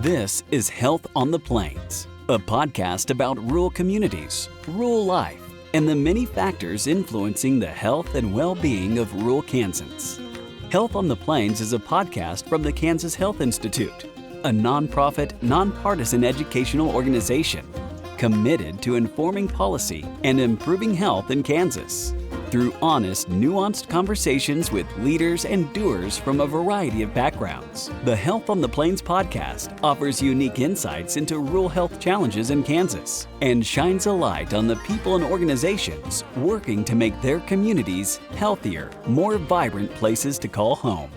This is Health on the Plains, a podcast about rural communities, rural life, and the many factors influencing the health and well-being of rural Kansans. Health on the Plains is a podcast from the Kansas Health Institute, a nonprofit, nonpartisan educational organization committed to informing policy and improving health in Kansas. Through honest, nuanced conversations with leaders and doers from a variety of backgrounds, the Health on the Plains podcast offers unique insights into rural health challenges in Kansas and shines a light on the people and organizations working to make their communities healthier, more vibrant places to call home.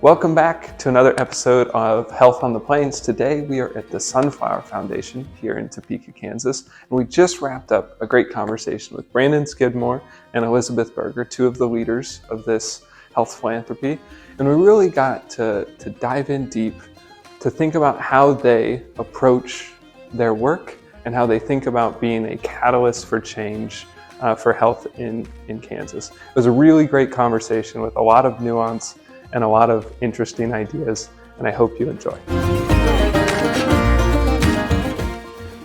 Welcome back to another episode of Health on the Plains. Today we are at the Sunflower Foundation here in Topeka, Kansas, and we just wrapped up a great conversation with Brandon Skidmore and Elizabeth Berger, two of the leaders of this health philanthropy, and we really got to dive in deep to think about how they approach their work and how they think about being a catalyst for change for health in Kansas. It was a really great conversation with a lot of nuance and a lot of interesting ideas, and I hope you enjoy.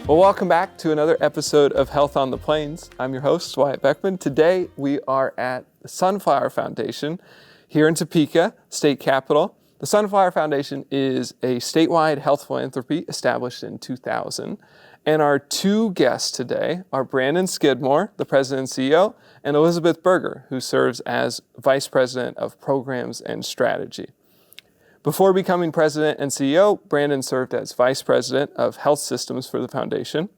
Well, welcome back to another episode of Health on the Plains. I'm your host, Wyatt Beckman. Today, we are at the Sunflower Foundation here in Topeka, state capital. The Sunflower Foundation is a statewide health philanthropy established in 2000. And our two guests today are Brandon Skidmore, the president and CEO, and Elizabeth Berger, who serves as vice president of programs and strategy. Before becoming president and CEO, Brandon served as vice president of health systems for the foundation.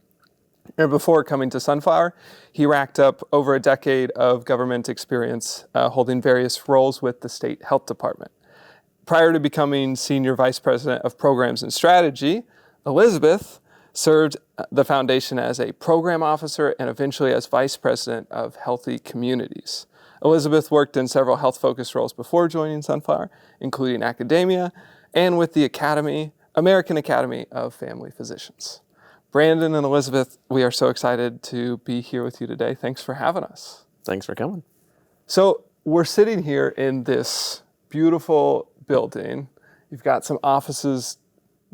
And before coming to Sunflower, he racked up over a decade of government experience holding various roles with the state health department. Prior to becoming senior vice president of programs and strategy, Elizabeth served the foundation as a program officer and eventually as vice president of healthy communities. Elizabeth worked in several health-focused roles before joining Sunflower, including academia and with the American Academy of Family Physicians. Brandon and Elizabeth, we are so excited to be here with you today. Thanks for having us. Thanks for coming. So we're sitting here in this beautiful building. You've got some offices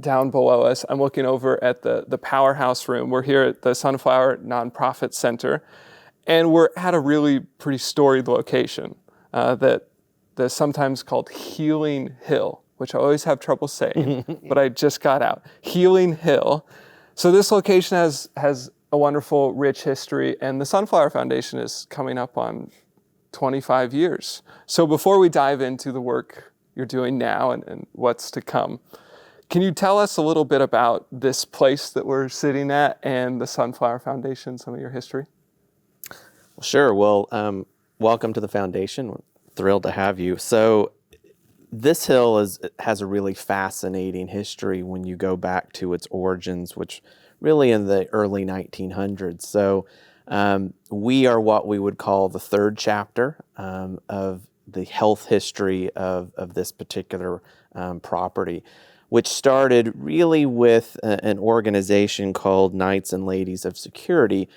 down below us. I'm looking over at the powerhouse room. We're here at the Sunflower Nonprofit Center, and we're at a really pretty storied location that's sometimes called Healing Hill, which I always have trouble saying, but I just got out. Healing Hill. So this location has a wonderful, rich history, and the Sunflower Foundation is coming up on 25 years. So before we dive into the work you're doing now and what's to come, can you tell us a little bit about this place that we're sitting at and the Sunflower Foundation, some of your history? Well, sure. Well, welcome to the foundation. We're thrilled to have you. So this hill has a really fascinating history when you go back to its origins, which really in the early 1900s. So we are what we would call the third chapter of the health history of this particular property, which started really with an organization called Knights and Ladies of Security,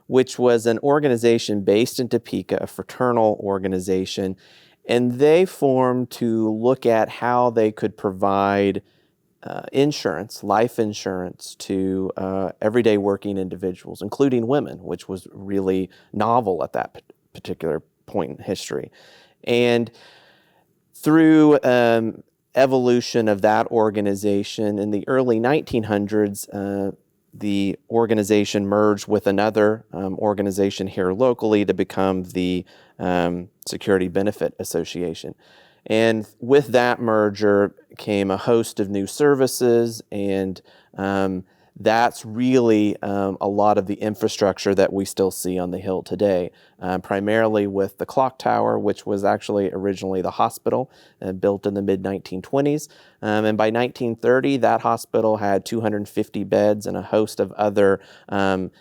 which was an organization based in Topeka, a fraternal organization, and they formed to look at how they could provide insurance, life insurance, to everyday working individuals, including women, which was really novel at that particular point in history. And through evolution of that organization in the early 1900s, the organization merged with another organization here locally to become the Security Benefit Association. And with that merger came a host of new services, and that's really a lot of the infrastructure that we still see on the Hill today, primarily with the clock tower, which was actually originally the hospital, built in the mid-1920s. And by 1930, that hospital had 250 beds and a host of other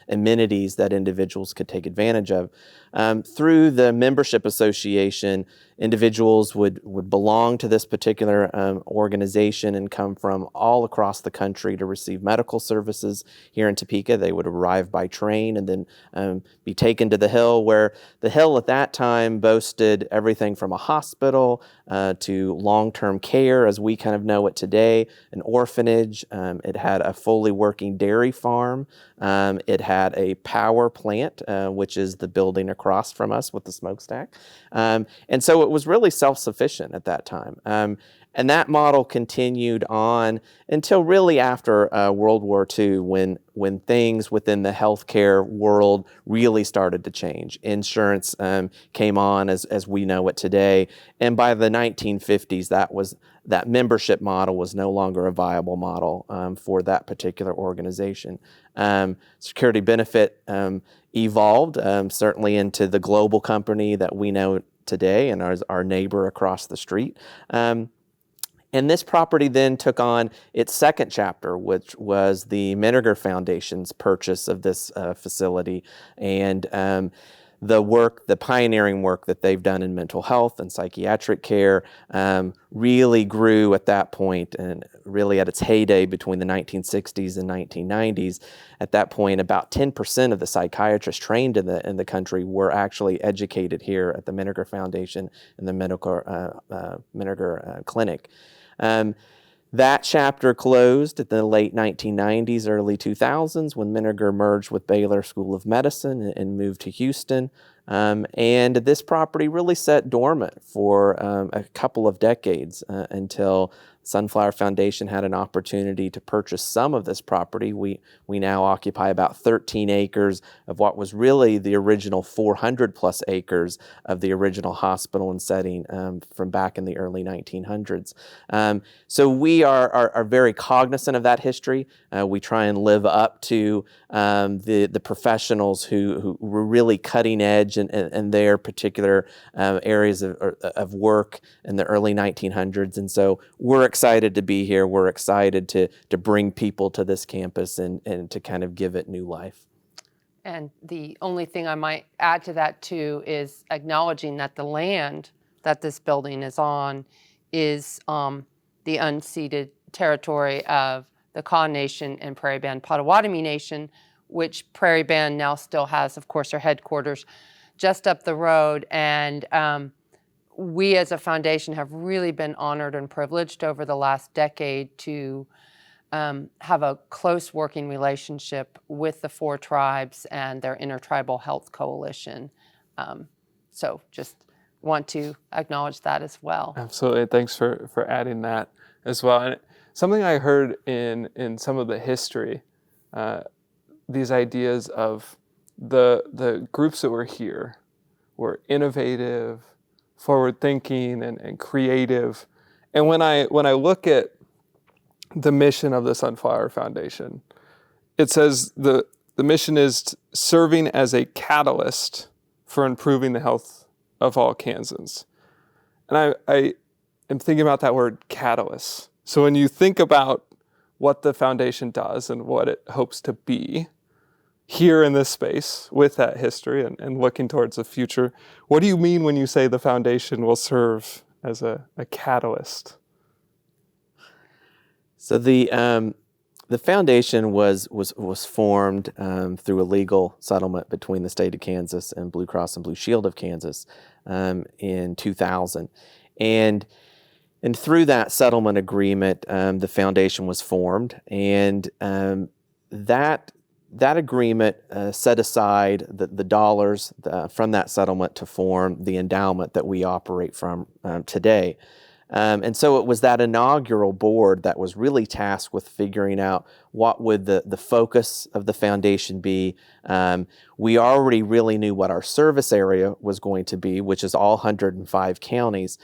amenities that individuals could take advantage of. Through the membership association, individuals would belong to this particular organization and come from all across the country to receive medical services here in Topeka. They would arrive by train and then be taken to the Hill, where the Hill at that time boasted everything from a hospital to long-term care as we kind of know it today, an orphanage. It had a fully working dairy farm. It had a power plant, which is the building across from us with the smokestack. And so it was really self-sufficient at that time. And that model continued on until really after World War II, when things within the healthcare world really started to change. Insurance came on as we know it today. And by the 1950s, that membership model was no longer a viable model for that particular organization. Security benefit evolved certainly into the global company that we know today and our neighbor across the street. And this property then took on its second chapter, which was the Menninger Foundation's purchase of this facility, and the pioneering work that they've done in mental health and psychiatric care really grew at that point, and really at its heyday between the 1960s and 1990s. At that point, about 10% of the psychiatrists trained in the country were actually educated here at the Menninger Foundation and the Menninger Clinic. That chapter closed at the late 1990s, early 2000s, when Menninger merged with Baylor School of Medicine and moved to Houston. And this property really sat dormant for a couple of decades until Sunflower Foundation had an opportunity to purchase some of this property. We now occupy about 13 acres of what was really the original 400 plus acres of the original hospital and setting from back in the early 1900s. So we are very cognizant of that history. We try and live up to the professionals who were really cutting edge in their particular areas of work in the early 1900s. And so we're excited to be here. We're excited to bring people to this campus and to kind of give it new life. And the only thing I might add to that too is acknowledging that the land that this building is on is the unceded territory of the Kaw Nation and Prairie Band Potawatomi Nation, which Prairie Band now still has, of course, their headquarters just up the road. And we as a foundation have really been honored and privileged over the last decade to have a close working relationship with the 4 tribes and their Intertribal Health Coalition. So just want to acknowledge that as well. Absolutely. Thanks for adding that as well. And something I heard in some of the history, these ideas of the groups that were here were innovative, forward-thinking, and creative. And when I look at the mission of the Sunflower Foundation, it says the mission is serving as a catalyst for improving the health of all Kansans. And I am thinking about that word catalyst. So when you think about what the foundation does and what it hopes to be here in this space with that history and looking towards the future, what do you mean when you say the foundation will serve as a catalyst? So the foundation was formed through a legal settlement between the state of Kansas and Blue Cross and Blue Shield of Kansas in 2000, and through that settlement agreement, the foundation was formed, and that agreement set aside the dollars from that settlement to form the endowment that we operate from today. And so it was that inaugural board that was really tasked with figuring out what would the focus of the foundation be. We already really knew what our service area was going to be, which is all 105 counties.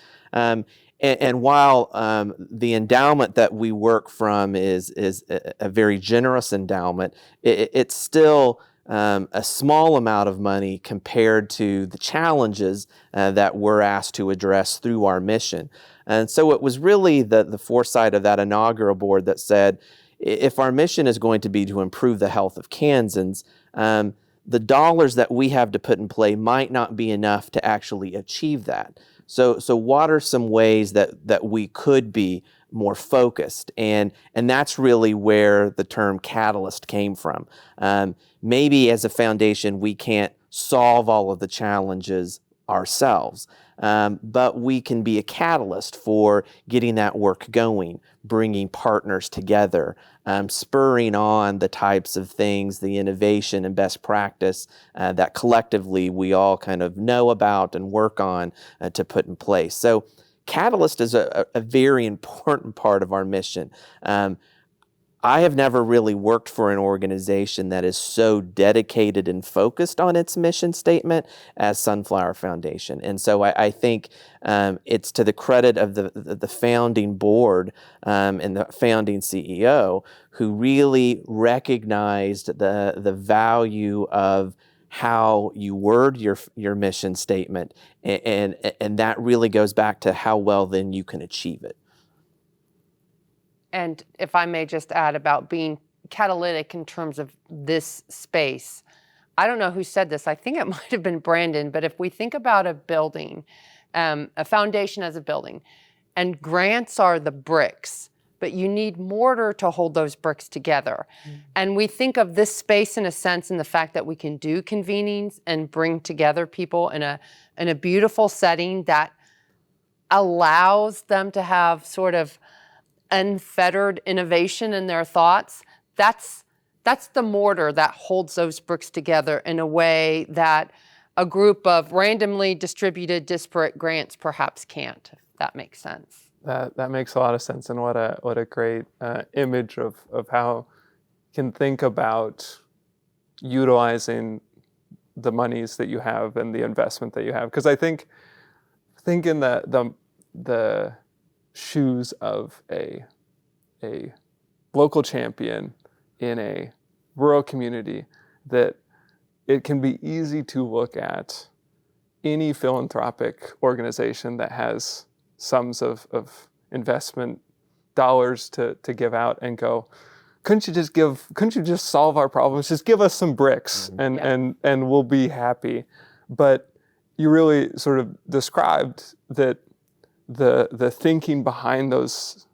And while the endowment that we work from is a very generous endowment, it's still a small amount of money compared to the challenges that we're asked to address through our mission. And so it was really the foresight of that inaugural board that said, if our mission is going to be to improve the health of Kansans, the dollars that we have to put in play might not be enough to actually achieve that. So what are some ways that we could be more focused? And that's really where the term catalyst came from. Maybe as a foundation, we can't solve all of the challenges ourselves, but we can be a catalyst for getting that work going, bringing partners together, spurring on the types of things, the innovation and best practice that collectively we all kind of know about and work on to put in place. So catalyst is a very important part of our mission. I have never really worked for an organization that is so dedicated and focused on its mission statement as Sunflower Foundation. And so I think it's to the credit of the founding board and the founding CEO who really recognized the value of how you word your mission statement, and that really goes back to how well then you can achieve it. And if I may just add about being catalytic in terms of this space, I don't know who said this. I think it might have been Brandon, but if we think about a building, a foundation as a building, and grants are the bricks, but you need mortar to hold those bricks together. And we think of this space in a sense in the fact that we can do convenings and bring together people in a beautiful setting that allows them to have sort of unfettered innovation in their thoughts. That's the mortar that holds those bricks together in a way that a group of randomly distributed disparate grants perhaps can't, if that makes sense. That makes a lot of sense, and what a great image of how you can think about utilizing the monies that you have and the investment that you have. Because I think in the shoes of a local champion in a rural community, that it can be easy to look at any philanthropic organization that has sums of investment dollars to give out and go, couldn't you just solve our problems? Just give us some bricks and we'll be happy. But you really sort of described that the thinking behind those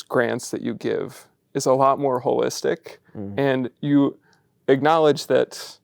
grants that you give is a lot more holistic, and you acknowledge that,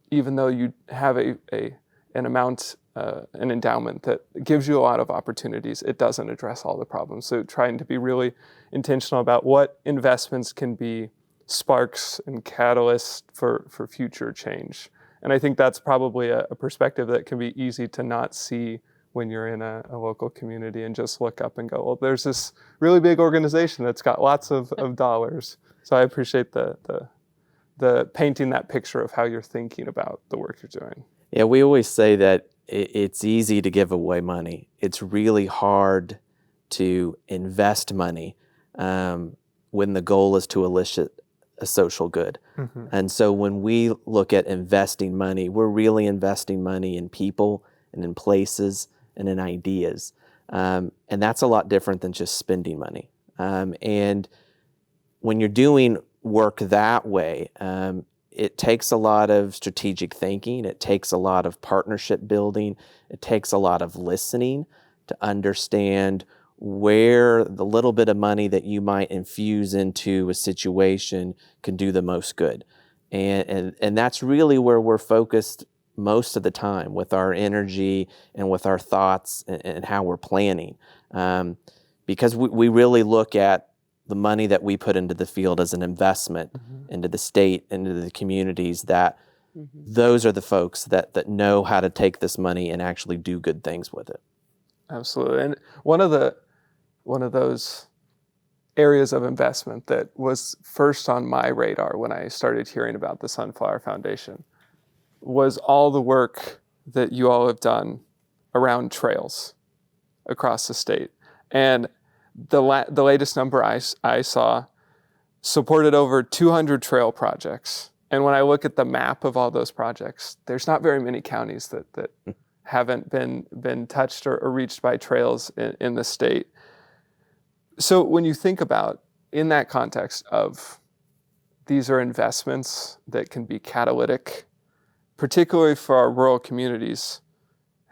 even though you have an amount, an endowment that gives you a lot of opportunities, it doesn't address all the problems. So trying to be really intentional about what investments can be sparks and catalysts for future change. And I think that's probably a perspective that can be easy to not see when you're in a local community and just look up and go, well, there's this really big organization that's got lots of dollars. So I appreciate the painting that picture of how you're thinking about the work you're doing. Yeah, we always say that it's easy to give away money. It's really hard to invest money when the goal is to elicit a social good. Mm-hmm. And so when we look at investing money, we're really investing money in people and in places and in ideas. And that's a lot different than just spending money. And when you're doing work that way, it takes a lot of strategic thinking. It takes a lot of partnership building. It takes a lot of listening to understand where the little bit of money that you might infuse into a situation can do the most good. And that's really where we're focused most of the time with our energy and with our thoughts and how we're planning. Because we really look at the money that we put into the field as an investment into the state, into the communities, that those are the folks that know how to take this money and actually do good things with it. Absolutely. And one of those areas of investment that was first on my radar when I started hearing about the Sunflower Foundation was all the work that you all have done around trails across the state. And the latest number I saw supported over 200 trail projects. And when I look at the map of all those projects, there's not very many counties that haven't been touched or reached by trails in the state. So when you think about, in that context of these are investments that can be catalytic, particularly for our rural communities,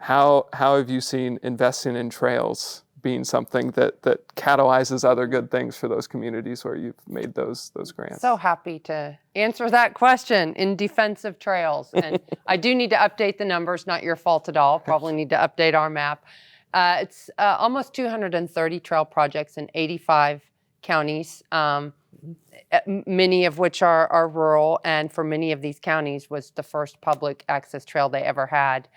how have you seen investing in trails being something that catalyzes other good things for those communities where you've made those grants? So happy to answer that question in defense of trails. And I do need to update the numbers, not your fault at all. Probably need to update our map. It's almost 230 trail projects in 85 counties, many of which are rural, and for many of these counties was the first public access trail they ever had.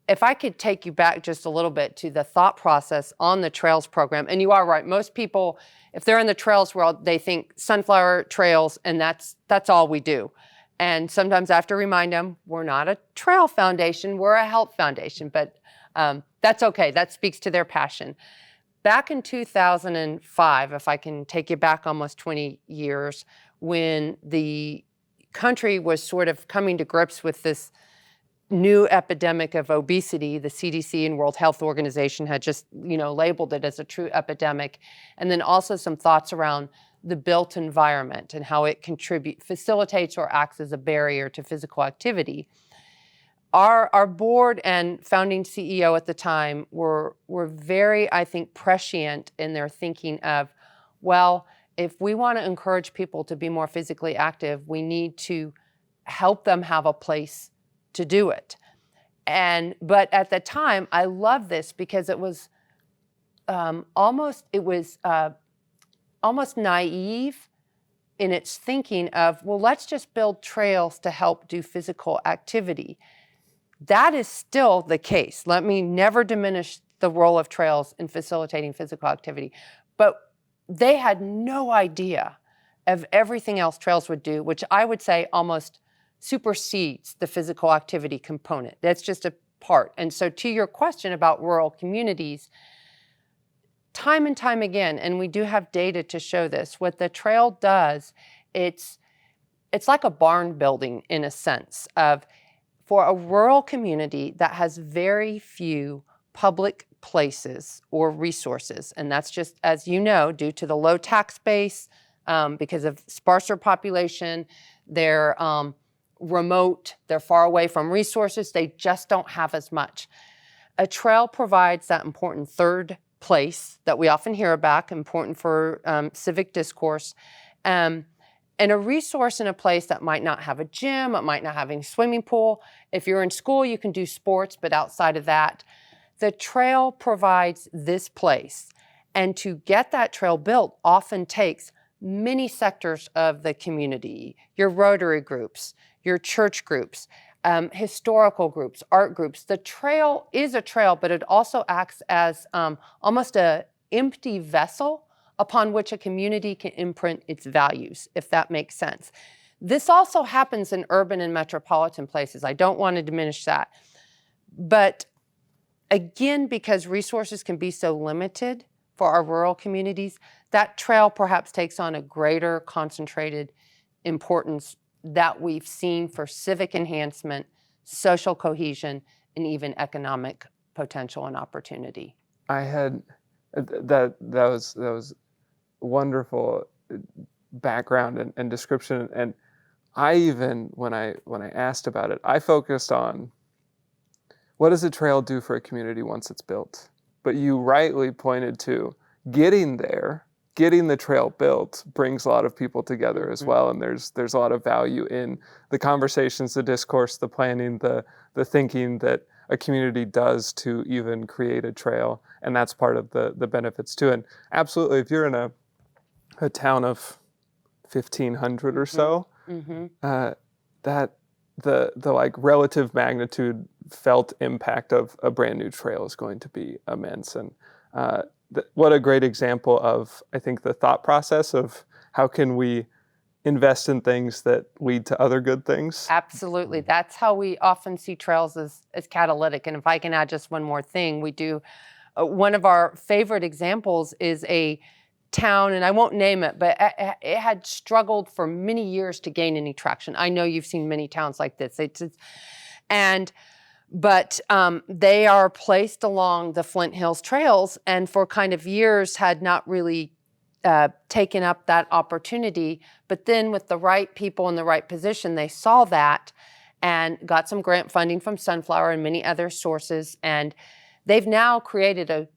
If I could take you back just a little bit to the thought process on the trails program, and you are right, most people, if they're in the trails world, they think sunflower trails, and that's all we do. And sometimes I have to remind them, we're not a trail foundation, we're a health foundation, but that's okay, that speaks to their passion. Back in 2005, if I can take you back almost 20 years, when the country was sort of coming to grips with this new epidemic of obesity, the CDC and World Health Organization had just, labeled it as a true epidemic. And then also some thoughts around the built environment and how it facilitates or acts as a barrier to physical activity. Our board and founding CEO at the time were very, I think, prescient in their thinking of, well, if we want to encourage people to be more physically active, we need to help them have a place to do it. But at the time, I love this because it was almost naive in its thinking of, well, let's just build trails to help do physical activity. That is still the case. Let me never diminish the role of trails in facilitating physical activity. But they had no idea of everything else trails would do, which I would say almost supersedes the physical activity component. That's just a part. And so to your question about rural communities, time and time again, and we do have data to show this, what the trail does, it's like a barn building in a sense of, for a rural community that has very few public places or resources, and that's just, as you know, due to the low tax base, because of sparser population, they're remote, they're far away from resources, they just don't have as much. A trail provides that important third place that we often hear about, important for civic discourse, and a resource in a place that might not have a gym, it might not have any swimming pool. If you're in school, you can do sports, but outside of that, the trail provides this place. And to get that trail built often takes many sectors of the community, your Rotary groups, your church groups, historical groups, art groups. The trail is a trail, but it also acts as almost an empty vessel upon which a community can imprint its values, if that makes sense. This also happens in urban and metropolitan places. I don't want to diminish that. But again, because resources can be so limited for our rural communities, that trail perhaps takes on a greater concentrated importance that we've seen for civic enhancement, social cohesion, and even economic potential and opportunity. I had that was wonderful background and description, and I even when I asked about it, I focused on what does a trail do for a community once it's built. But you rightly pointed to getting there. Getting the trail built brings a lot of people together as well, and there's a lot of value in the conversations, the discourse, the planning, the thinking that a community does to even create a trail, and that's part of the benefits too. And absolutely, if you're in a town of 1,500 or so, that the like relative magnitude felt impact of a brand new trail is going to be immense. And what a great example of, I think, the thought process of how can we invest in things that lead to other good things. Absolutely. That's how we often see trails as catalytic. And if I can add just one more thing, we do, one of our favorite examples is a town, and I won't name it, but it had struggled for many years to gain any traction. I know you've seen many towns like this. But they are placed along the Flint Hills trails, and for kind of years had not really taken up that opportunity. But then with the right people in the right position, they saw that and got some grant funding from Sunflower and many other sources. And they've now created a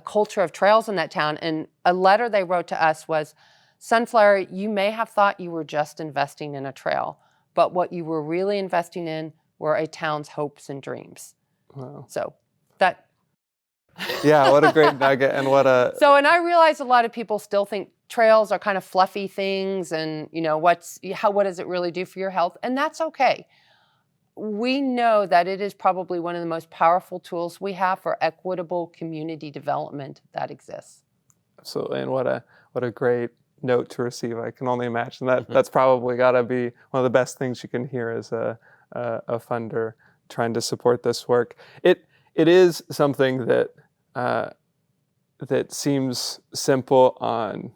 culture of trails in that town. And a letter they wrote to us was, Sunflower, you may have thought you were just investing in a trail, but what you were really investing in were a town's hopes and dreams. Wow. So that. Yeah, what a great nugget, and what a. So, and I realize a lot of people still think trails are kind of fluffy things, and what does it really do for your health? And that's okay. We know that it is probably one of the most powerful tools we have for equitable community development that exists. Absolutely, and what a great note to receive. I can only imagine that that's probably got to be one of the best things you can hear as a funder trying to support this work. It is something that seems simple on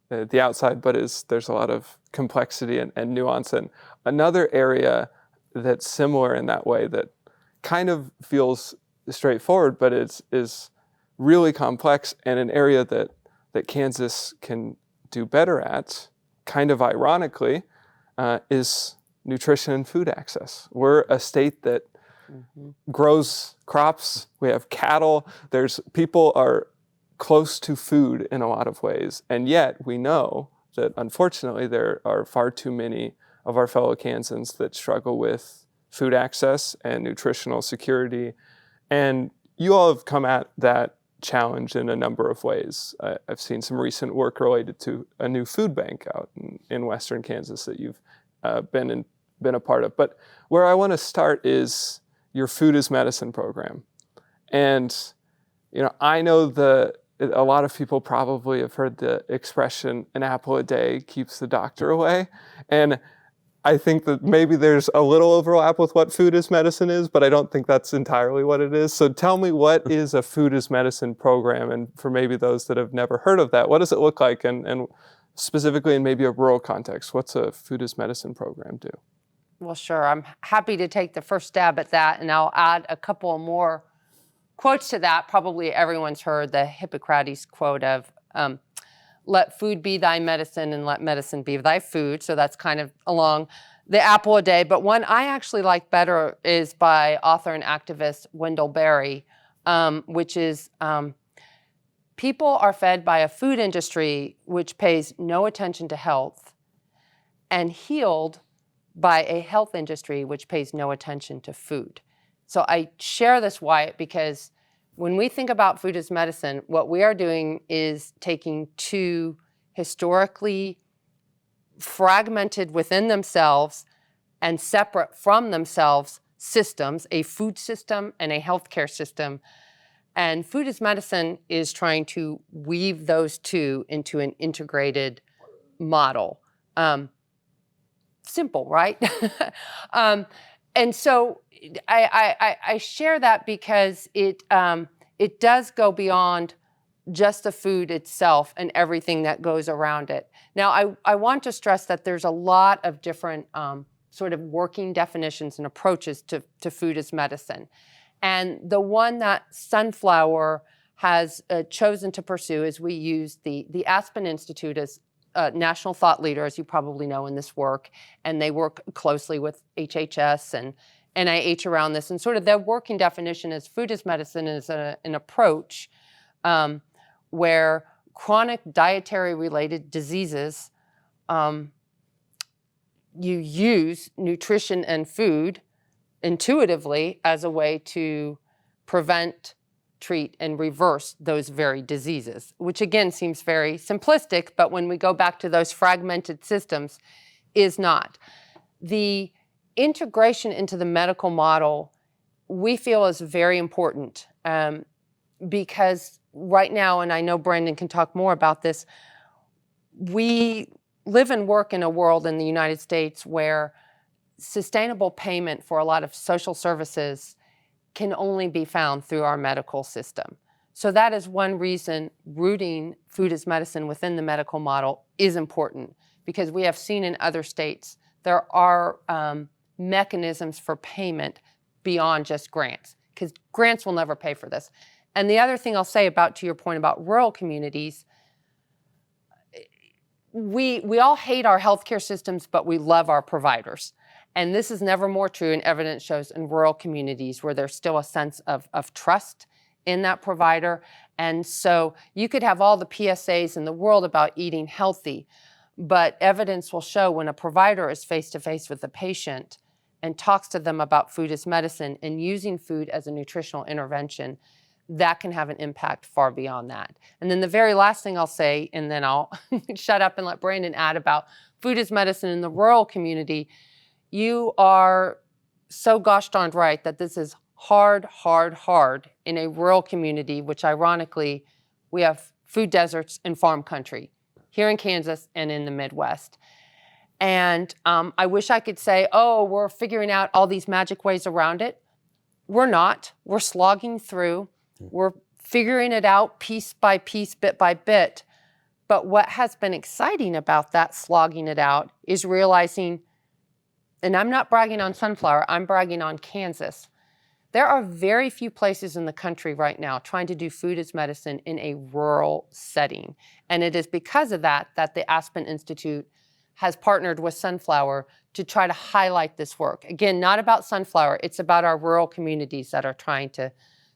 the outside, but there's a lot of complexity and nuance. And another area that's similar in that way, that kind of feels straightforward, but is really complex, and an area that Kansas can do better at, kind of ironically, is nutrition and food access. We're a state that grows crops. We have cattle. People are close to food in a lot of ways, and yet we know that unfortunately there are far too many of our fellow Kansans that struggle with food access and nutritional security. And you all have come at that challenge in a number of ways. I've seen some recent work related to a new food bank out in western Kansas that you've been a part of. But where I want to start is your Food is Medicine program. And I know a lot of people probably have heard the expression, an apple a day keeps the doctor away. And I think that maybe there's a little overlap with what Food is Medicine is, but I don't think that's entirely what it is. So tell me, what is a Food is Medicine program? And for maybe those that have never heard of that, what does it look like? And specifically in maybe a rural context, what's a Food is Medicine program do? Well, sure. I'm happy to take the first stab at that, and I'll add a couple more quotes to that. Probably everyone's heard the Hippocrates quote of, let food be thy medicine and let medicine be thy food. So that's kind of along the apple a day. But one I actually like better is by author and activist Wendell Berry, which is people are fed by a food industry which pays no attention to health, and healed by a health industry which pays no attention to food. So I share this, Wyatt, because when we think about food as medicine, what we are doing is taking two historically fragmented within themselves and separate from themselves systems, a food system and a healthcare system. And food as medicine is trying to weave those two into an integrated model. Simple, right? And so I share that because it does go beyond just the food itself and everything that goes around it. Now, I want to stress that there's a lot of different sort of working definitions and approaches to food as medicine. And the one that Sunflower has chosen to pursue is we use the Aspen Institute as national thought leader, as you probably know, in this work, and they work closely with HHS and NIH around this. And sort of their working definition is food as medicine is an approach where chronic dietary-related diseases, you use nutrition and food intuitively as a way to prevent, treat, and reverse those very diseases, which again seems very simplistic, but when we go back to those fragmented systems, is not. The integration into the medical model, we feel, is very important because right now, and I know Brandon can talk more about this, we live and work in a world in the United States where sustainable payment for a lot of social services can only be found through our medical system. So that is one reason rooting food as medicine within the medical model is important, because we have seen in other states there are mechanisms for payment beyond just grants, because grants will never pay for this. And the other thing I'll say to your point about rural communities, we all hate our healthcare systems, but we love our providers. And this is never more true, and evidence shows, in rural communities where there's still a sense of trust in that provider. And so you could have all the PSAs in the world about eating healthy, but evidence will show when a provider is face-to-face with a patient and talks to them about food as medicine and using food as a nutritional intervention, that can have an impact far beyond that. And then the very last thing I'll say, and then I'll shut up and let Brandon add about food as medicine in the rural community. You are so gosh darned right that this is hard in a rural community, which ironically, we have food deserts and farm country here in Kansas and in the Midwest. And I wish I could say, oh, we're figuring out all these magic ways around it. We're not. We're slogging through. We're figuring it out piece by piece, bit by bit. But what has been exciting about that slogging it out is realizing, and I'm not bragging on Sunflower, I'm bragging on Kansas. There are very few places in the country right now trying to do food as medicine in a rural setting. And it is because of that that the Aspen Institute has partnered with Sunflower to try to highlight this work. Again, not about Sunflower, it's about our rural communities that are trying to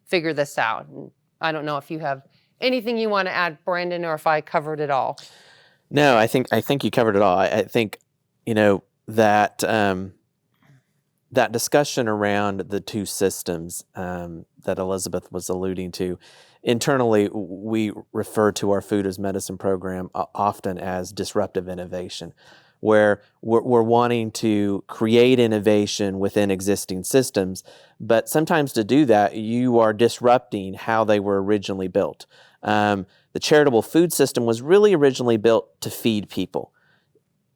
figure this out. And I don't know if you have anything you want to add, Brandon, or if I covered it all. No, I think you covered it all. I think, that that discussion around the two systems that Elizabeth was alluding to, internally we refer to our food as medicine program often as disruptive innovation, where we're wanting to create innovation within existing systems, but sometimes to do that, you are disrupting how they were originally built. The charitable food system was really originally built to feed people.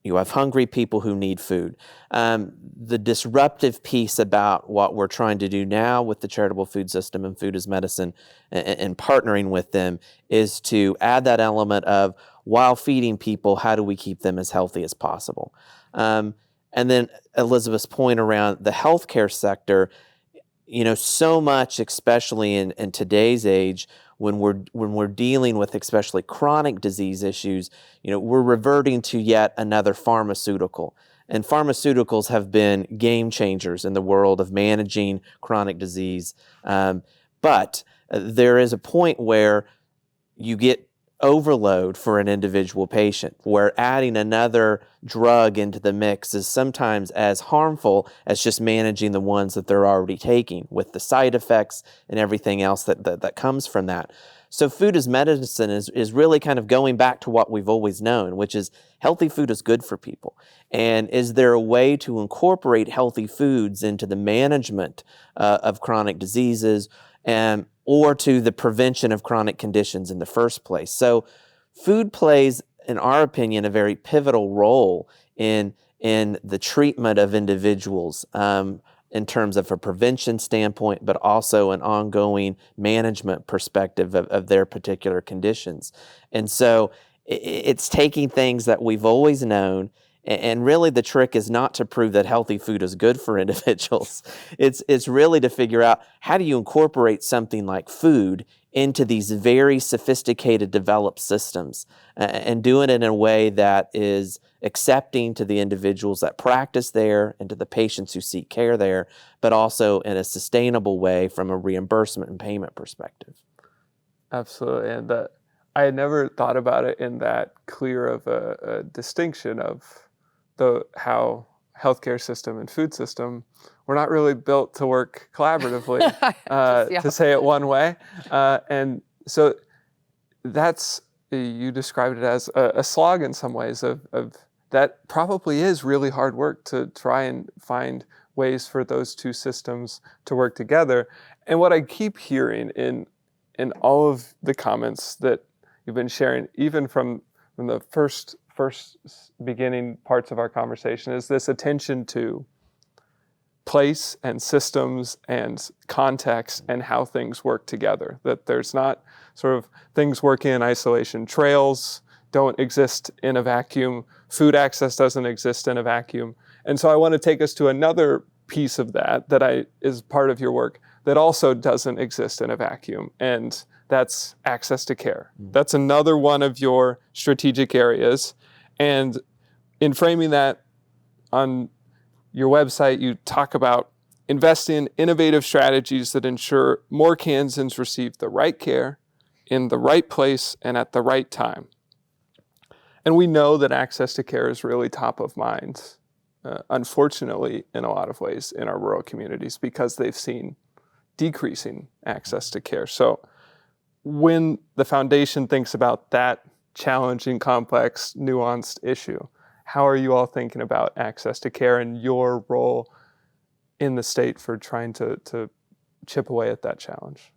You have hungry people who need food. The disruptive piece about what we're trying to do now with the charitable food system and food as medicine and partnering with them is to add that element of, while feeding people, how do we keep them as healthy as possible? And then Elizabeth's point around the healthcare sector, so much, especially in today's age, when we're dealing with especially chronic disease issues, we're reverting to yet another pharmaceutical. And pharmaceuticals have been game changers in the world of managing chronic disease. But there is a point where you get overload for an individual patient, where adding another drug into the mix is sometimes as harmful as just managing the ones that they're already taking, with the side effects and everything else that comes from that. So food as medicine is really kind of going back to what we've always known, which is healthy food is good for people. And is there a way to incorporate healthy foods into the management of chronic diseases or to the prevention of chronic conditions in the first place? So food plays, in our opinion, a very pivotal role in the treatment of individuals in terms of a prevention standpoint, but also an ongoing management perspective of their particular conditions. And so it's taking things that we've always known, and really the trick is not to prove that healthy food is good for individuals. It's really to figure out, how do you incorporate something like food into these very sophisticated developed systems and do it in a way that is accepting to the individuals that practice there and to the patients who seek care there, but also in a sustainable way from a reimbursement and payment perspective. Absolutely. And I had never thought about it in that clear of a distinction of how healthcare system and food system were not really built to work collaboratively, to say it one way. And so you described it as a slog in some ways of that probably is really hard work to try and find ways for those two systems to work together. And what I keep hearing in all of the comments that you've been sharing, even from the first beginning parts of our conversation, is this attention to place and systems and context and how things work together, that there's not sort of things working in isolation. Trails don't exist in a vacuum. Food access doesn't exist in a vacuum. And so I want to take us to another piece of that is part of your work that also doesn't exist in a vacuum, and that's access to care. That's another one of your strategic areas. And in framing that on your website, you talk about investing in innovative strategies that ensure more Kansans receive the right care in the right place and at the right time. And we know that access to care is really top of mind, unfortunately, in a lot of ways in our rural communities because they've seen decreasing access to care. So when the foundation thinks about that challenging, complex, nuanced issue, how are you all thinking about access to care and your role in the state for trying to chip away at that challenge?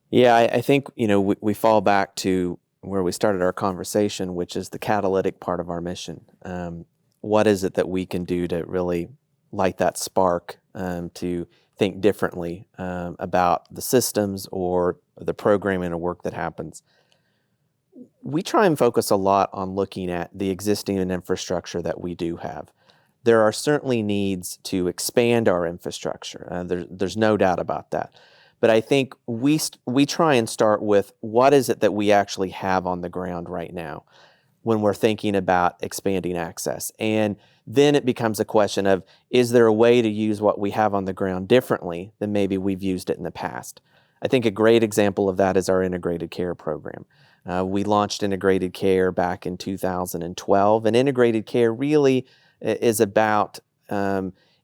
Yeah, I think, we fall back to where we started our conversation, which is the catalytic part of our mission. What is it that we can do to really light that spark to think differently about the systems or the programming or work that happens? We try and focus a lot on looking at the existing infrastructure that we do have. There are certainly needs to expand our infrastructure. There's no doubt about that. But I think we try and start with what is it that we actually have on the ground right now when we're thinking about expanding access. And then it becomes a question of, is there a way to use what we have on the ground differently than maybe we've used it in the past? I think a great example of that is our integrated care program. We launched integrated care back in 2012, and integrated care really is about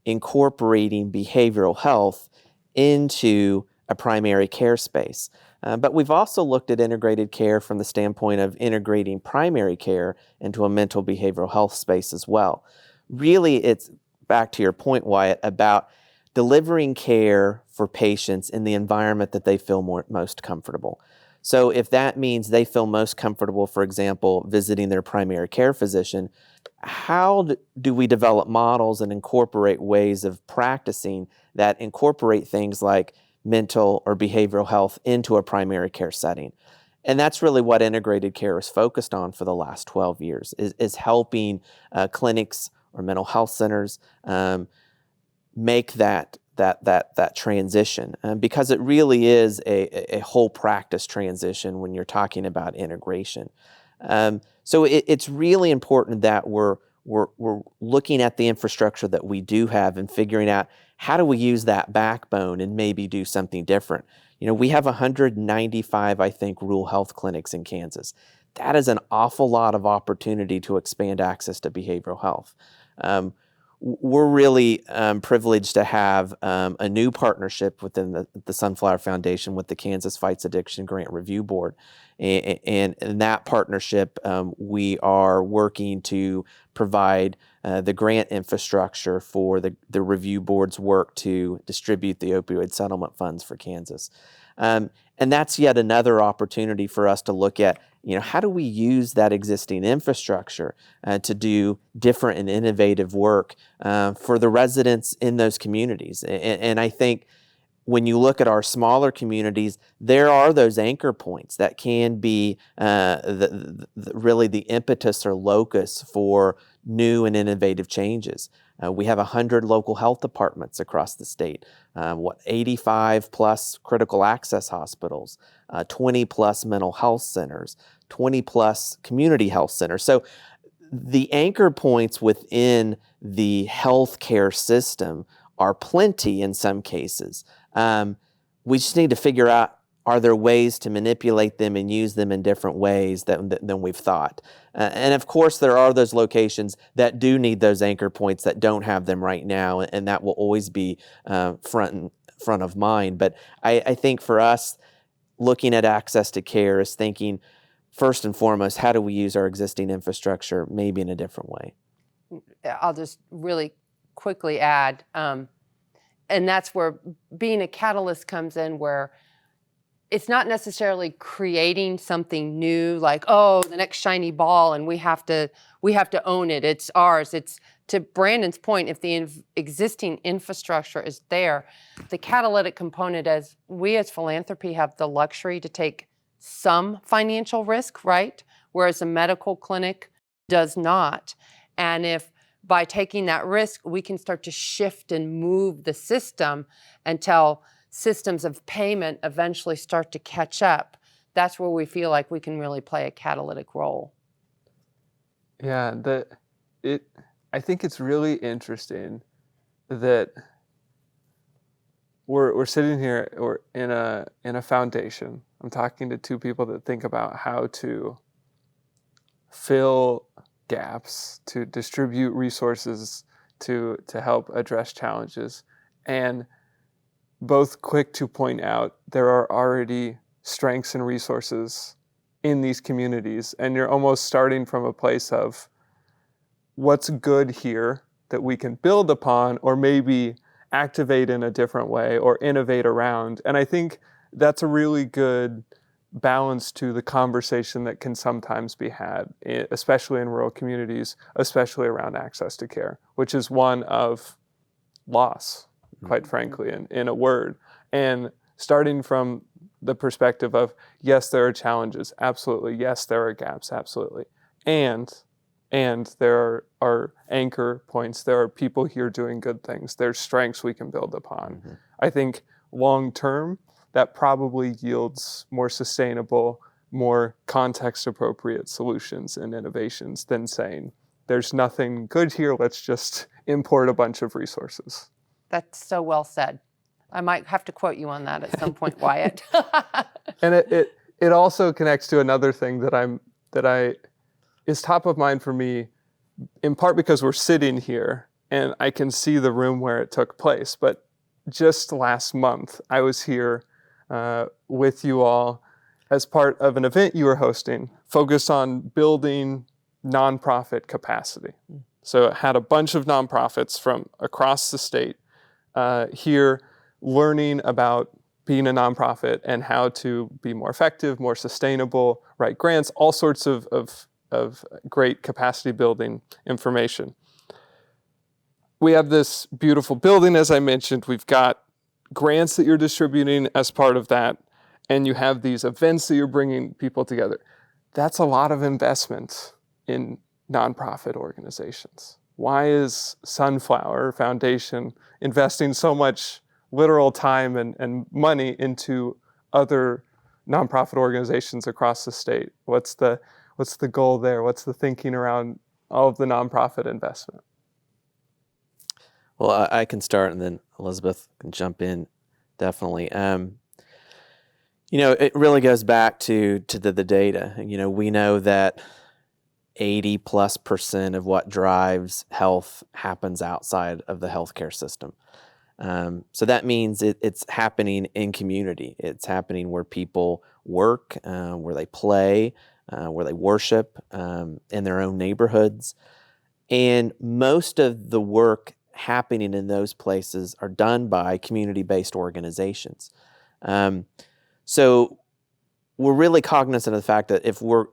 incorporating behavioral health into a primary care space. But we've also looked at integrated care from the standpoint of integrating primary care into a mental behavioral health space as well. Really, it's back to your point, Wyatt, about delivering care for patients in the environment that they feel most comfortable. So if that means they feel most comfortable, for example, visiting their primary care physician, how do we develop models and incorporate ways of practicing that incorporate things like mental or behavioral health into a primary care setting? And that's really what integrated care is focused on for the last 12 years, is helping clinics or mental health centers make that transition, because it really is a whole practice transition when you're talking about integration. So it's really important that we're looking at the infrastructure that we do have and figuring out how do we use that backbone and maybe do something different. We have 195, I think, rural health clinics in Kansas. That is an awful lot of opportunity to expand access to behavioral health. We're really privileged to have a new partnership within the Sunflower Foundation with the Kansas Fights Addiction Grant Review Board. And in that partnership, we are working to provide the grant infrastructure for the review board's work to distribute the opioid settlement funds for Kansas. And that's yet another opportunity for us to look at, how do we use that existing infrastructure to do different and innovative work for the residents in those communities? And I think when you look at our smaller communities, there are those anchor points that can be really the impetus or locus for new and innovative changes. We have 100 local health departments across the state, 85 plus critical access hospitals, 20 plus mental health centers, 20 plus community health centers. So the anchor points within the healthcare system are plenty in some cases. We just need to figure out, are there ways to manipulate them and use them in different ways than we've thought? And of course, there are those locations that do need those anchor points that don't have them right now, and that will always be front of mind. But I think for us, looking at access to care is thinking, first and foremost, how do we use our existing infrastructure maybe in a different way? I'll just really quickly add, and that's where being a catalyst comes in, where it's not necessarily creating something new, like, oh, the next shiny ball, and we have to own it. It's ours. It's, to Brandon's point, if the existing infrastructure is there, the catalytic component, as we as philanthropy have the luxury to take some financial risk, right? Whereas a medical clinic does not. And if by taking that risk, we can start to shift and move the system until systems of payment eventually start to catch up, that's where we feel like we can really play a catalytic role. Yeah, I think it's really interesting that we're sitting here or in a foundation. I'm talking to two people that think about how to fill gaps, to distribute resources, to help address challenges, and both quick to point out there are already strengths and resources in these communities, and you're almost starting from a place of what's good here that we can build upon or maybe activate in a different way or innovate around. And I think that's a really good balance to the conversation that can sometimes be had, especially in rural communities, especially around access to care, which is one of loss, quite frankly, in a word. And starting from the perspective of, yes, there are challenges, absolutely. Yes, there are gaps, absolutely. And there are anchor points. There are people here doing good things. There's strengths we can build upon. Mm-hmm. I think long term, that probably yields more sustainable, more context appropriate solutions and innovations than saying, there's nothing good here, let's just import a bunch of resources. That's so well said. I might have to quote you on that at some point, Wyatt. And it also connects to another thing that is top of mind for me, in part because we're sitting here and I can see the room where it took place. But just last month, I was here with you all as part of an event you were hosting focused on building nonprofit capacity. So it had a bunch of nonprofits from across the state here learning about being a nonprofit and how to be more effective, more sustainable, write grants, all sorts of great capacity building information. We have this beautiful building, as I mentioned. We've got grants that you're distributing as part of that, and you have these events that you're bringing people together. That's a lot of investment in nonprofit organizations. Why is Sunflower Foundation investing so much literal time and money into other nonprofit organizations across the state? What's the goal there? What's the thinking around all of the nonprofit investment? Well, I can start, and then Elizabeth can jump in, definitely. It really goes back to the data. We know that 80+% of what drives health happens outside of the healthcare system. So that means it's happening in community. It's happening where people work, where they play, where they worship, in their own neighborhoods. And most of the work happening in those places are done by community-based organizations. So we're really cognizant of the fact that if we're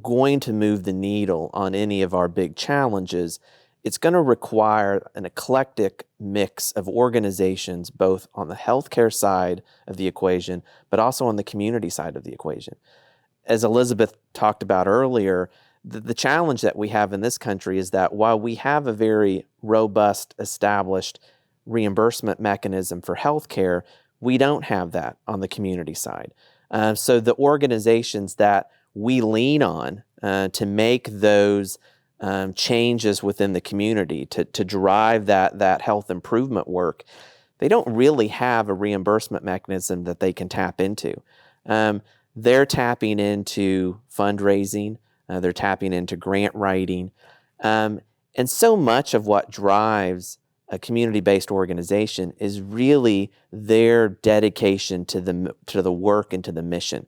going to move the needle on any of our big challenges, it's going to require an eclectic mix of organizations, both on the healthcare side of the equation, but also on the community side of the equation. As Elizabeth talked about earlier, the challenge that we have in this country is that while we have a very robust, established reimbursement mechanism for healthcare, we don't have that on the community side. So the organizations that we lean on to make those changes within the community to drive that health improvement work, they don't really have a reimbursement mechanism that they can tap into. They're tapping into fundraising, they're tapping into grant writing, and so much of what drives a community-based organization is really their dedication to the work and to the mission,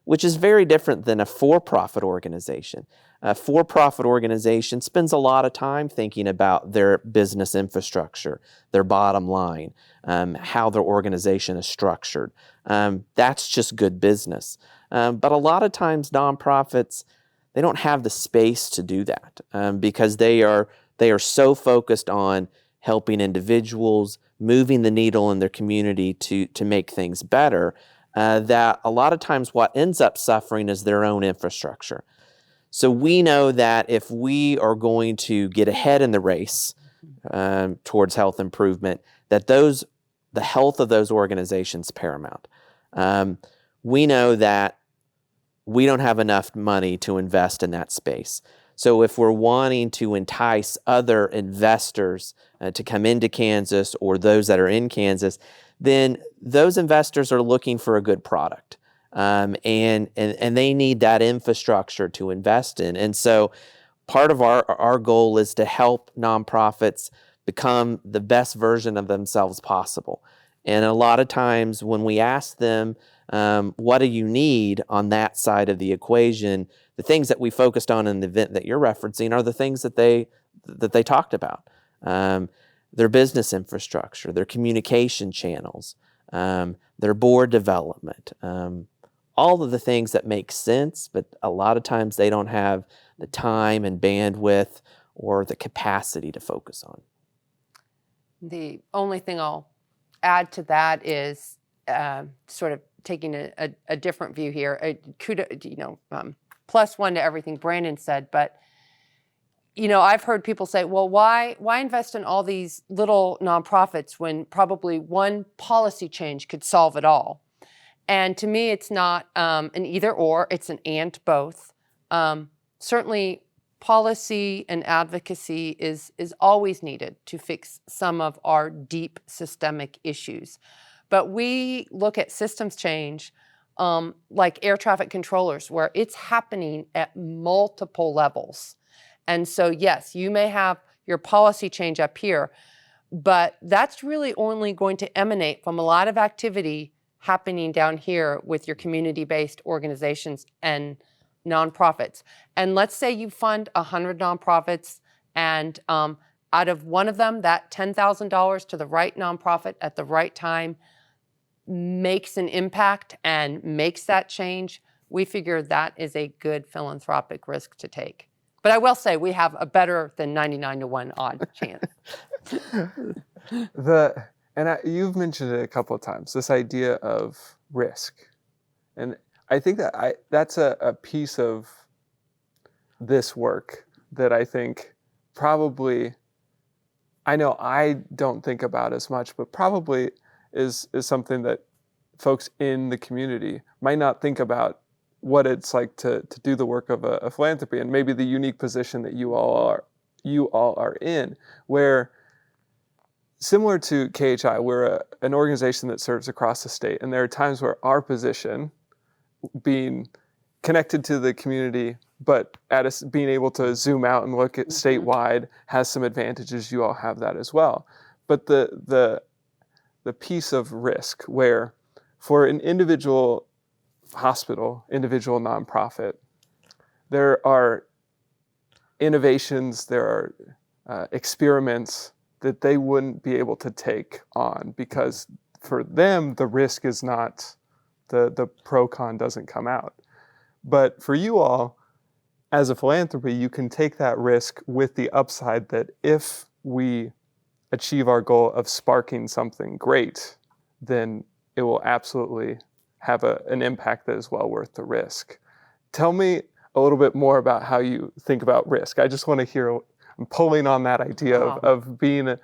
which is very different than a for-profit organization. A for-profit organization spends a lot of time thinking about their business infrastructure, their bottom line, how their organization is structured. That's just good business. But a lot of times nonprofits, they don't have the space to do that because they are so focused on helping individuals, moving the needle in their community to make things better, that a lot of times what ends up suffering is their own infrastructure. So we know that if we are going to get ahead in the race towards health improvement, that the health of those organizations is paramount. We know that we don't have enough money to invest in that space. So if we're wanting to entice other investors to come into Kansas, or those that are in Kansas, then those investors are looking for a good product. And they need that infrastructure to invest in. And so part of our goal is to help nonprofits become the best version of themselves possible. And a lot of times when we ask them, what do you need on that side of the equation, the things that we focused on in the event that you're referencing are the things that they talked about. Their business infrastructure, their communication channels, their board development, all of the things that make sense, but a lot of times they don't have the time and bandwidth or the capacity to focus on. The only thing I'll add to that is sort of taking a different view here. Plus one to everything Brandon said, but I've heard people say, well, why invest in all these little nonprofits when probably one policy change could solve it all? And to me, it's not an either or, it's an and both. Certainly, policy and advocacy is always needed to fix some of our deep systemic issues. But we look at systems change like air traffic controllers, where it's happening at multiple levels. And so, yes, you may have your policy change up here, but that's really only going to emanate from a lot of activity happening down here with your community-based organizations and nonprofits. And let's say you fund 100 nonprofits, and out of one of them, that $10,000 to the right nonprofit at the right time makes an impact and makes that change. We figure that is a good philanthropic risk to take. But I will say we have a better than 99 to 1 odd chance. You've mentioned it a couple of times, this idea of risk. And I think that's a piece of this work that I think probably, I know I don't think about as much, but probably is something that folks in the community might not think about, what it's like to do the work of a philanthropy, and maybe the unique position that you all are in, where similar to KHI, we're an organization that serves across the state, and there are times where our position, being connected to the community, but being able to zoom out and look at statewide, has some advantages. You all have that as well. But the piece of risk, where for an individual hospital, individual nonprofit, there are innovations, there are experiments that they wouldn't be able to take on, because for them the risk is not, the pro-con doesn't come out. But for you all, as a philanthropy, you can take that risk with the upside that if we achieve our goal of sparking something great, then it will absolutely have an impact that is well worth the risk. Tell me a little bit more about how you think about risk. I just want to hear, I'm pulling on that idea of being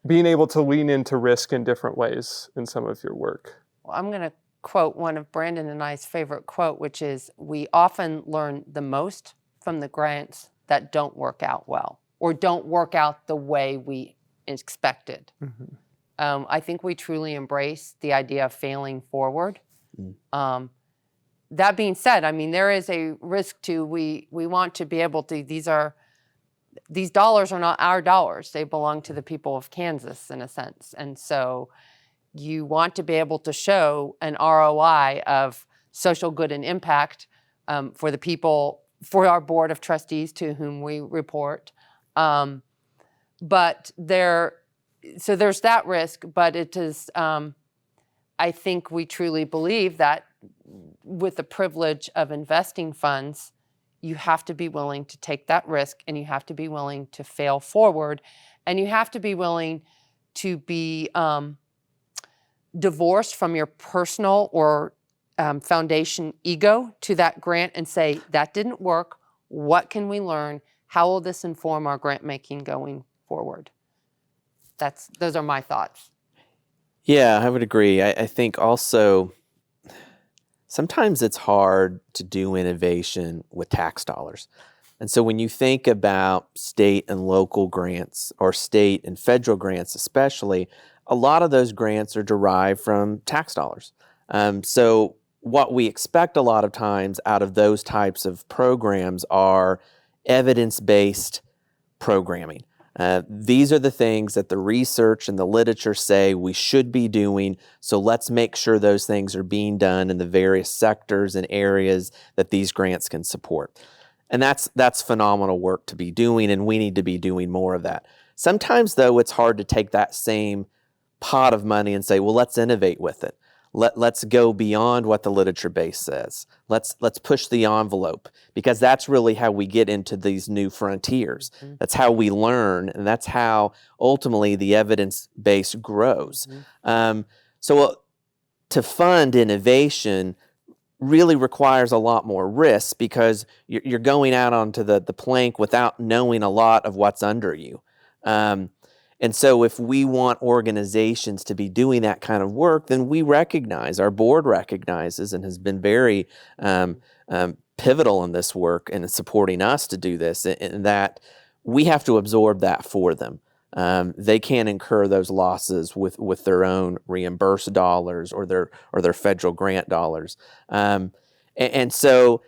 able to lean into risk in different ways in some of your work. Well, I'm going to quote one of Brandon and I's favorite quote, which is, we often learn the most from the grants that don't work out well, or don't work out the way we expected. Mm-hmm. I think we truly embrace the idea of failing forward. That being said, I mean, there is a risk to, we want to be able to, these dollars are not our dollars. They belong to the people of Kansas in a sense. And so you want to be able to show an ROI of social good and impact for the people, for our board of trustees to whom we report. But so there's that risk, but it is, I think we truly believe that with the privilege of investing funds, you have to be willing to take that risk, and you have to be willing to fail forward, and you have to be willing to be divorced from your personal or foundation ego to that grant and say, that didn't work. What can we learn? How will this inform our grant making going forward? Those are my thoughts. Yeah, I would agree. I think also sometimes it's hard to do innovation with tax dollars. And so when you think about state and local grants, or state and federal grants especially, a lot of those grants are derived from tax dollars. So what we expect a lot of times out of those types of programs are evidence-based programming. These are the things that the research and the literature say we should be doing, so let's make sure those things are being done in the various sectors and areas that these grants can support. And that's phenomenal work to be doing, and we need to be doing more of that. Sometimes, though, it's hard to take that same pot of money and say, well, let's innovate with it. Let's go beyond what the literature base says. Let's push the envelope, because that's really how we get into these new frontiers. Mm-hmm. That's how we learn, and that's how ultimately the evidence base grows. Mm-hmm. So to fund innovation really requires a lot more risk, because you're going out onto the plank without knowing a lot of what's under you. And so if we want organizations to be doing that kind of work, then we recognize, our board recognizes, and has been very pivotal in this work and supporting us to do this, and that we have to absorb that for them. They can't incur those losses with their own reimbursed dollars or their federal grant dollars. And so,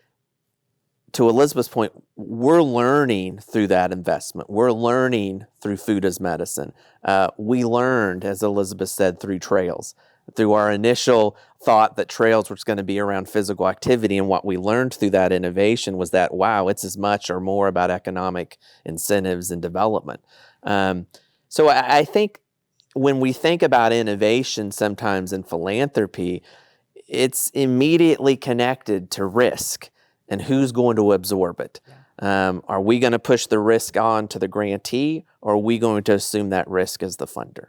to Elizabeth's point, we're learning through that investment. We're learning through food as medicine. We learned, as Elizabeth said, through trails. Through our initial thought that trails was going to be around physical activity, and what we learned through that innovation was that, wow, it's as much or more about economic incentives and development. So I think when we think about innovation sometimes in philanthropy, it's immediately connected to risk and who's going to absorb it. Yeah. Are we going to push the risk on to the grantee, or are we going to assume that risk as the funder?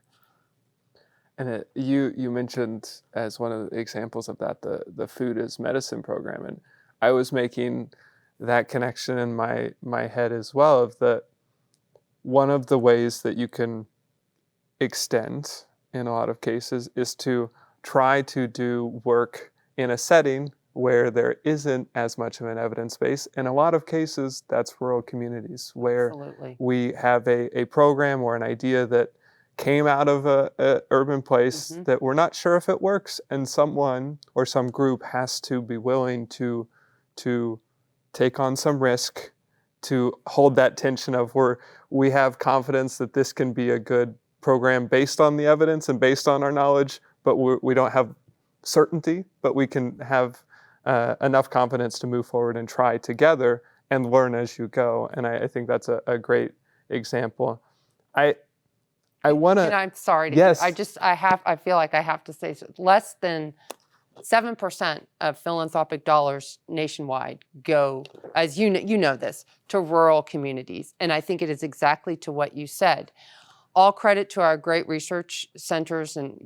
And you mentioned as one of the examples of that the food as medicine program, and I was making that connection in my head as well, of that one of the ways that you can extend in a lot of cases is to try to do work in a setting where there isn't as much of an evidence base. In a lot of cases, that's rural communities where Absolutely. We have a program or an idea that came out of a urban place mm-hmm. that we're not sure if it works, and someone or some group has to be willing to take on some risk, to hold that tension of we have confidence that this can be a good program based on the evidence and based on our knowledge, but we don't have certainty, but we can have enough confidence to move forward and try together and learn as you go. And I think that's a great example. I want to. And I'm sorry. Yes. I feel like I have to say so. Less than 7% of philanthropic dollars nationwide go, as you know this, to rural communities. And I think it is exactly to what you said. All credit to our great research centers and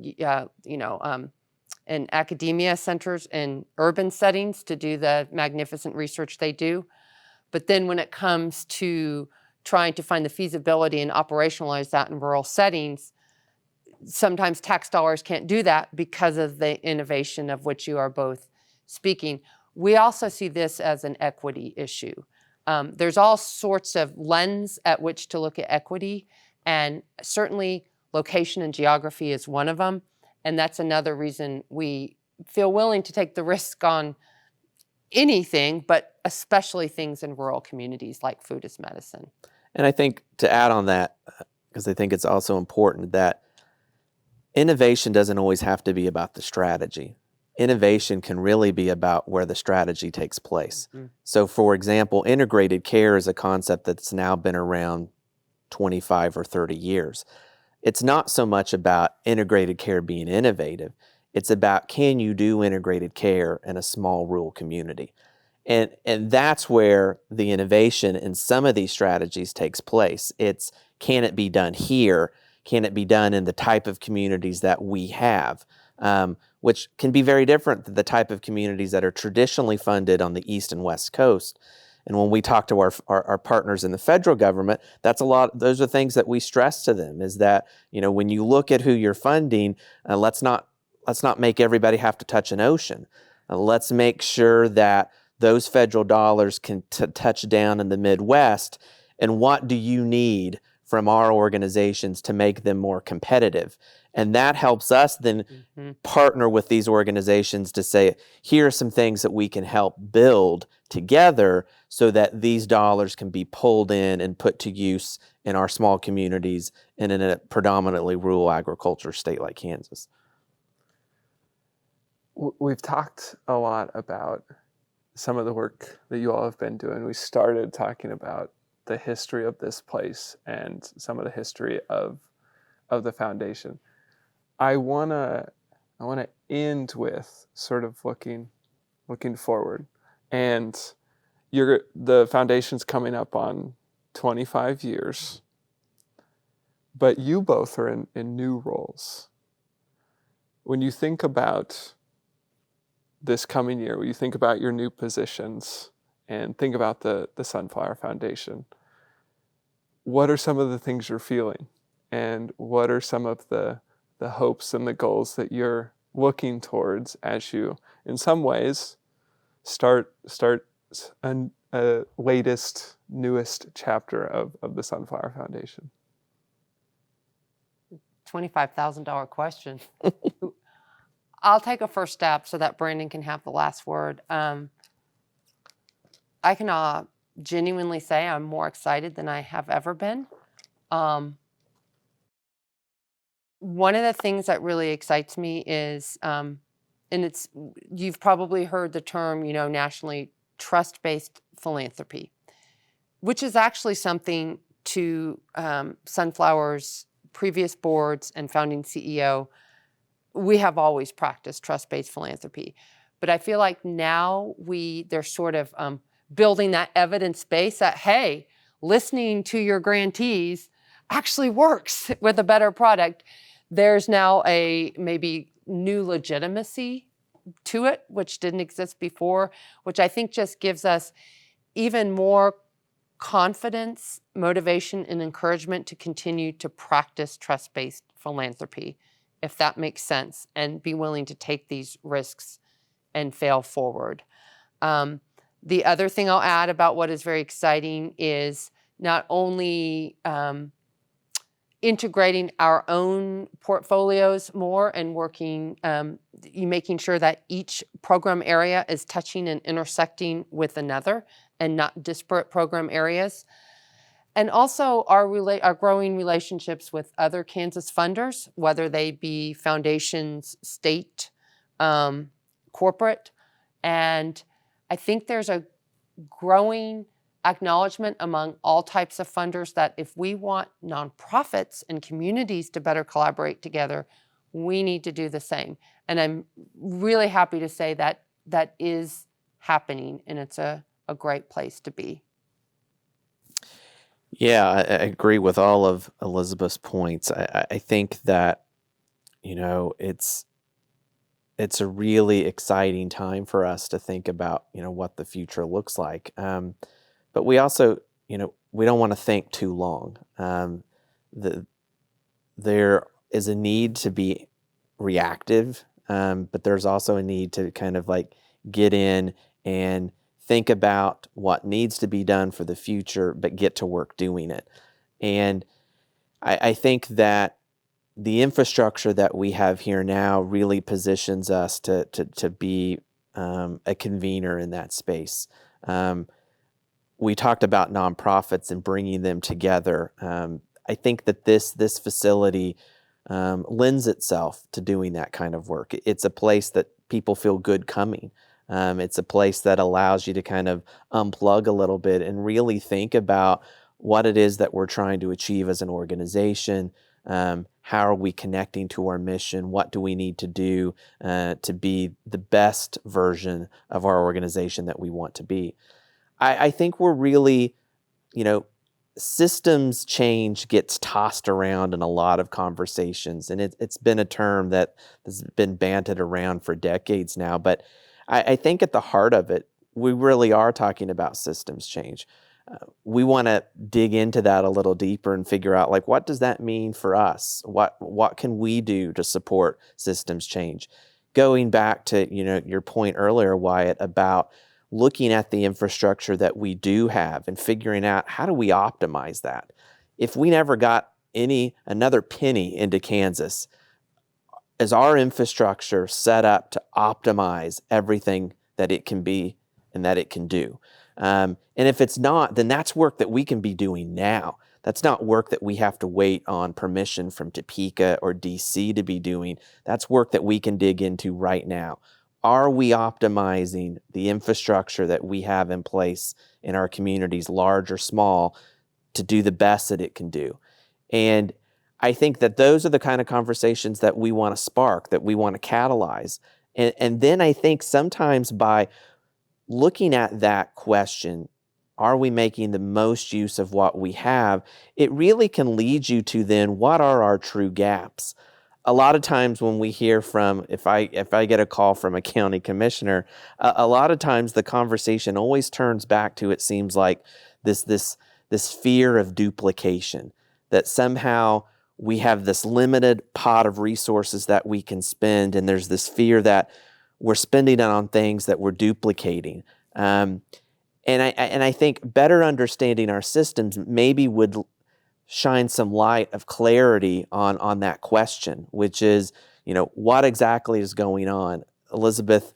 and academia centers in urban settings to do the magnificent research they do. But then when it comes to trying to find the feasibility and operationalize that in rural settings, sometimes tax dollars can't do that because of the innovation of which you are both speaking. We also see this as an equity issue. There's all sorts of lens at which to look at equity, and certainly location and geography is one of them. And that's another reason we feel willing to take the risk on anything, but especially things in rural communities like food as medicine. And I think to add on that, because I think it's also important that innovation doesn't always have to be about the strategy. Innovation can really be about where the strategy takes place. Mm-hmm. So for example, integrated care is a concept that's now been around 25 or 30 years. It's not so much about integrated care being innovative. It's about, can you do integrated care in a small rural community? And that's where the innovation in some of these strategies takes place. It's, can it be done here? Can it be done in the type of communities that we have? Which can be very different than the type of communities that are traditionally funded on the East and West Coast. And when we talk to our partners in the federal government, those are things that we stress to them, is that, when you look at who you're funding, let's not make everybody have to touch an ocean. Let's make sure that those federal dollars can touch down in the Midwest, and what do you need from our organizations to make them more competitive? And that helps us then partner with these organizations to say, here are some things that we can help build together so that these dollars can be pulled in and put to use in our small communities and in a predominantly rural agriculture state like Kansas. We've talked a lot about some of the work that you all have been doing. We started talking about the history of this place and some of the history of the foundation. I wanna end with sort of looking forward, and the foundation's coming up on 25 years, but you both are in new roles. When you think about this coming year, when you think about your new positions and think about the Sunflower Foundation, what are some of the things you're feeling, and what are some of the hopes and the goals that you're looking towards as you, in some ways, start a latest, newest chapter of the Sunflower Foundation? $25,000 question. I'll take a first step so that Brandon can have the last word. I can genuinely say I'm more excited than I have ever been. One of the things that really excites me is, and you've probably heard the term, nationally, trust-based philanthropy, which is actually something to Sunflower's previous boards and founding CEO. We have always practiced trust-based philanthropy, but I feel like now they're sort of building that evidence base that, hey, listening to your grantees actually works with a better product. There's now a maybe new legitimacy to it, which didn't exist before, which I think just gives us even more confidence, motivation, and encouragement to continue to practice trust-based philanthropy, if that makes sense, and be willing to take these risks and fail forward. The other thing I'll add about what is very exciting is not only integrating our own portfolios more and working, making sure that each program area is touching and intersecting with another and not disparate program areas. And also our growing relationships with other Kansas funders, whether they be foundations, state, corporate. And I think there's a growing acknowledgement among all types of funders that if we want nonprofits and communities to better collaborate together, we need to do the same. And I'm really happy to say that that is happening, and it's a great place to be. Yeah, I agree with all of Elizabeth's points. I think that, it's a really exciting time for us to think about, what the future looks like. But we also, we don't want to think too long. There is a need to be reactive, but there's also a need to kind of like get in and think about what needs to be done for the future, but get to work doing it. And I think that the infrastructure that we have here now really positions us to be a convener in that space. We talked about nonprofits and bringing them together. I think that this facility lends itself to doing that kind of work. It's a place that people feel good coming. It's a place that allows you to kind of unplug a little bit and really think about what it is that we're trying to achieve as an organization. How are we connecting to our mission? What do we need to do to be the best version of our organization that we want to be? I think we're really, systems change gets tossed around in a lot of conversations, and it's been a term that has been bandied around for decades now. But I think at the heart of it, we really are talking about systems change. We want to dig into that a little deeper and figure out, like, what does that mean for us? What can we do to support systems change? Going back to, your point earlier, Wyatt, about looking at the infrastructure that we do have and figuring out how do we optimize that. If we never got another penny into Kansas, is our infrastructure set up to optimize everything that it can be and that it can do? And if it's not, then that's work that we can be doing now. That's not work that we have to wait on permission from Topeka or DC to be doing. That's work that we can dig into right now. Are we optimizing the infrastructure that we have in place in our communities, large or small, to do the best that it can do? And I think that those are the kind of conversations that we want to spark, that we want to catalyze. And then I think sometimes by looking at that question, are we making the most use of what we have? It really can lead you to then, what are our true gaps? A lot of times when we hear from, if I get a call from a county commissioner, a lot of times the conversation always turns back to, it seems like this fear of duplication, that somehow we have this limited pot of resources that we can spend, and there's this fear that we're spending it on things that we're duplicating. And I think better understanding our systems maybe would shine some light of clarity on that question, which is, what exactly is going on? Elizabeth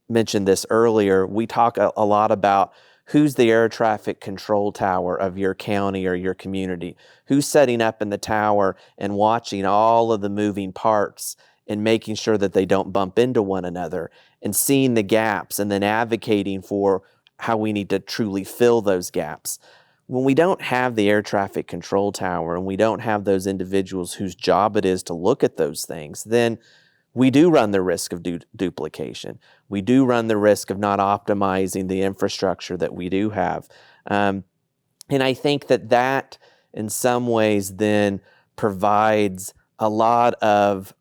mentioned this earlier. We talk a lot about who's the air traffic control tower of your county or your community, who's setting up in the tower and watching all of the moving parts and making sure that they don't bump into one another, and seeing the gaps and then advocating for how we need to truly fill those gaps. When we don't have the air traffic control tower and we don't have those individuals whose job it is to look at those things, then we do run the risk of duplication. We do run the risk of not optimizing the infrastructure that we do have. And I think that in some ways then provides a lot of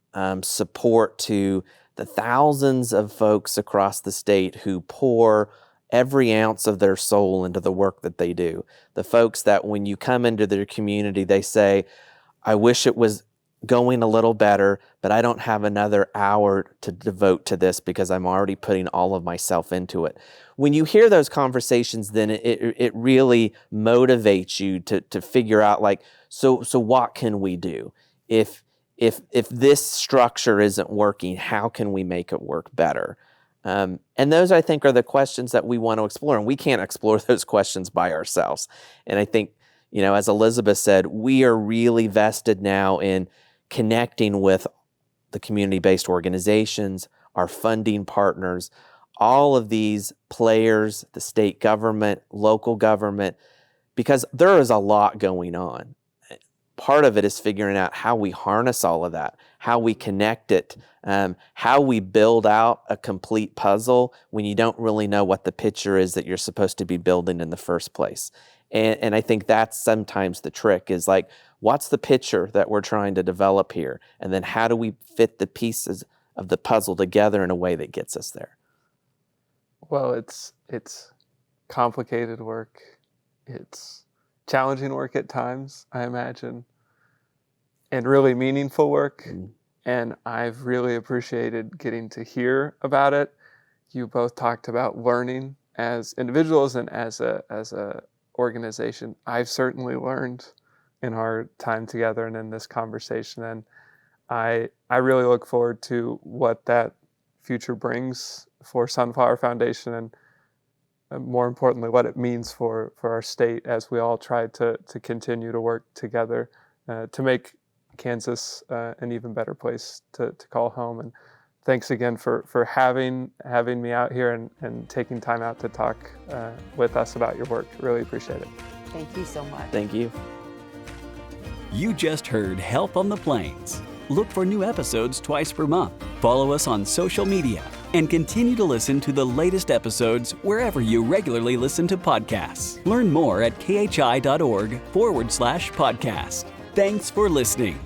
support to the thousands of folks across the state who pour every ounce of their soul into the work that they do. The folks that when you come into their community, they say, I wish it was going a little better, but I don't have another hour to devote to this because I'm already putting all of myself into it. When you hear those conversations, then it really motivates you to figure out, like, so what can we do? If this structure isn't working, how can we make it work better? And those, I think, are the questions that we want to explore, and we can't explore those questions by ourselves. And I think, as Elizabeth said, we are really vested now in connecting with the community-based organizations, our funding partners, all of these players, the state government, local government, because there is a lot going on. Part of it is figuring out how we harness all of that, how we connect it, how we build out a complete puzzle when you don't really know what the picture is that you're supposed to be building in the first place. And I think that's sometimes the trick, is like, what's the picture that we're trying to develop here? And then how do we fit the pieces of the puzzle together in a way that gets us there? Well, it's complicated work. It's challenging work at times, I imagine, and really meaningful work. And I've really appreciated getting to hear about it. You both talked about learning as individuals and as a organization. I've certainly learned in our time together and in this conversation, and I really look forward to what that future brings for Sunflower Foundation, and more importantly, what it means for our state as we all try to continue to work together to make Kansas an even better place to call home. And thanks again for having me out here and taking time out to talk with us about your work. Really appreciate it. Thank you so much. Thank you. You just heard Health on the Plains. Look for new episodes twice per month. Follow us on social media and continue to listen to the latest episodes wherever you regularly listen to podcasts. Learn more at khi.org/podcast. Thanks for listening.